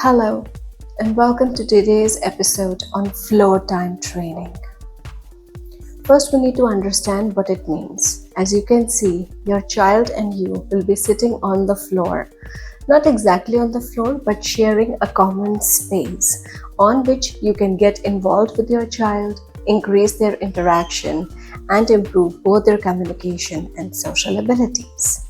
Hello and welcome to today's episode on Floortime training. First, we need to understand what it means. As you can see, your child and you will be sitting on the floor. Not exactly on the floor, but sharing a common space on which you can get involved with your child, increase their interaction, and improve both their communication and social abilities.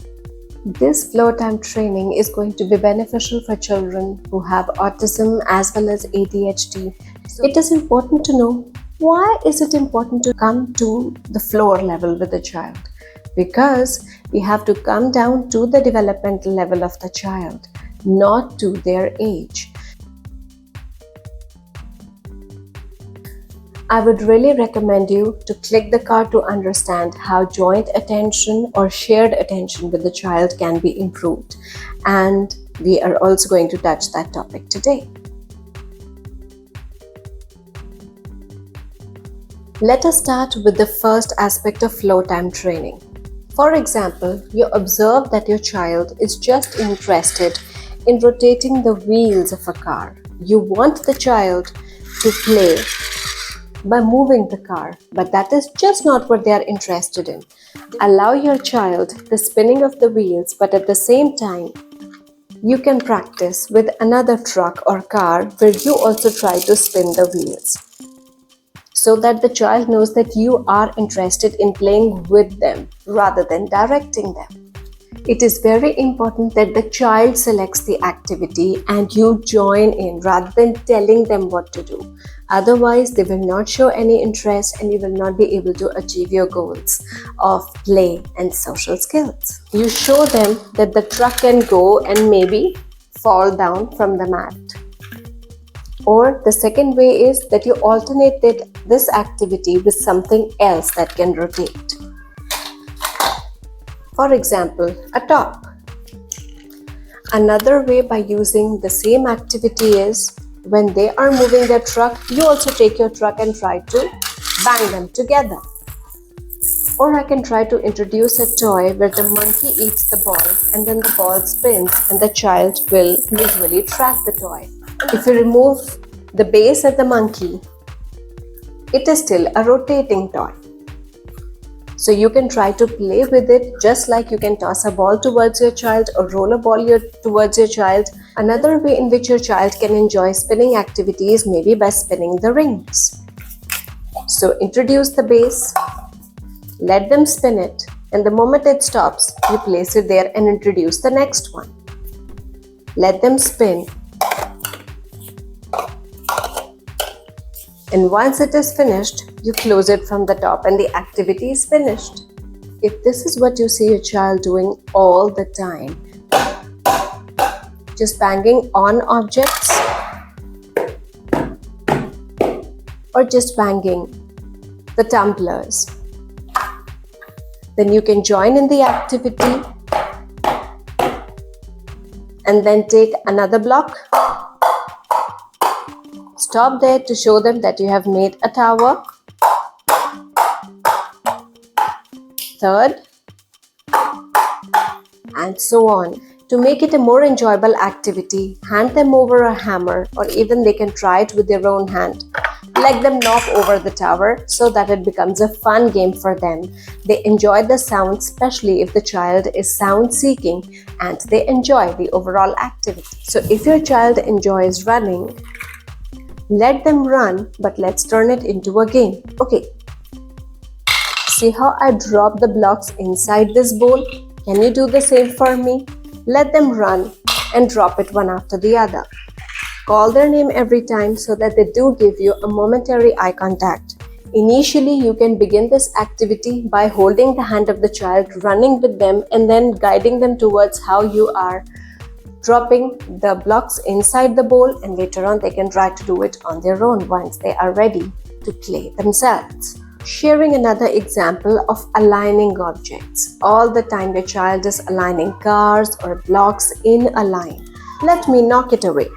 This floor time training is going to be beneficial for children who have autism as well as ADHD. So it is important to know, why is it important to come to the floor level with the child? Because we have to come down to the developmental level of the child, not to their age. I would really recommend you to click the card to understand how joint attention or shared attention with the child can be improved. And we are also going to touch that topic today. Let us start with the first aspect of flow time training. For example, you observe that your child is just interested in rotating the wheels of a car. You want the child to play by moving the car, but that is just not what they are interested in. Allow your child the spinning of the wheels, but at the same time, you can practice with another truck or car where you also try to spin the wheels, so that the child knows that you are interested in playing with them rather than directing them. It is very important that the child selects the activity and you join in rather than telling them what to do. Otherwise, they will not show any interest and you will not be able to achieve your goals of play and social skills. You show them that the truck can go and maybe fall down from the mat. Or the second way is that you alternate this activity with something else that can rotate. For example, a top. Another way by using the same activity is, when they are moving their truck, you also take your truck and try to bang them together. Or I can try to introduce a toy where the monkey eats the ball and then the ball spins and the child will visually track the toy. If you remove the base of the monkey, it is still a rotating toy. So you can try to play with it just like you can toss a ball towards your child or roll a ball towards your child. Another way in which your child can enjoy spinning activities may be by spinning the rings. So introduce the base, let them spin it, and the moment it stops, you place it there and introduce the next one. Let them spin. And once it is finished, you close it from the top and the activity is finished. If this is what you see your child doing all the time, just banging on objects or just banging the tumblers, then you can join in the activity and then take another block. Stop there to show them that you have made a tower. Third, and so on. To make it a more enjoyable activity, hand them over a hammer, or even they can try it with their own hand. Let them knock over the tower so that it becomes a fun game for them. They enjoy the sound, especially if the child is sound seeking, and they enjoy the overall activity. So if your child enjoys running, let them run, but let's turn it into a game. Okay. See how I drop the blocks inside this bowl? Can you do the same for me? Let them run and drop it one after the other. Call their name every time so that they do give you a momentary eye contact. Initially, you can begin this activity by holding the hand of the child, running with them, and then guiding them towards how you are dropping the blocks inside the bowl, and later on they can try to do it on their own once they are ready to play themselves. Sharing another example of aligning objects. All the time your child is aligning cars or blocks in a line. Let me knock it away.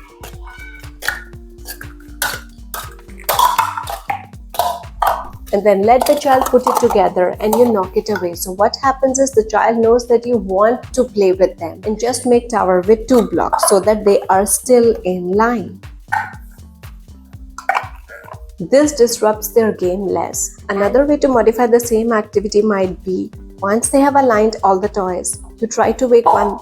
and then let the child put it together and you knock it away. So what happens is the child knows that you want to play with them, and just make tower with 2 blocks so that they are still in line. This disrupts their game less. Another way to modify the same activity might be, once they have aligned all the toys, you try to make one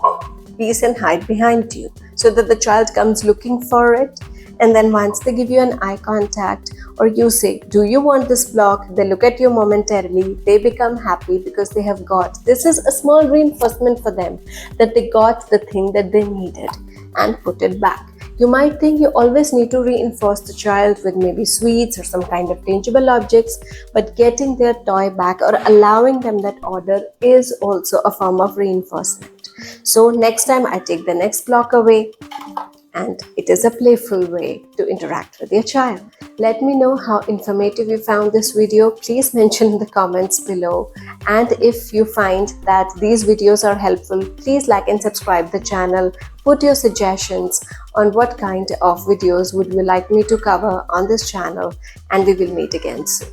piece and hide behind you so that the child comes looking for it. And then once they give you an eye contact or you say, do you want this block? They look at you momentarily, they become happy because they have got. This is a small reinforcement for them that they got the thing that they needed and put it back. You might think you always need to reinforce the child with maybe sweets or some kind of tangible objects, but getting their toy back or allowing them that order is also a form of reinforcement. So next time I take the next block away, and it is a playful way to interact with your child. Let me know how informative you found this video. Please mention in the comments below. And if you find that these videos are helpful, please like and subscribe the channel. Put your suggestions on what kind of videos would you like me to cover on this channel, and we will meet again soon.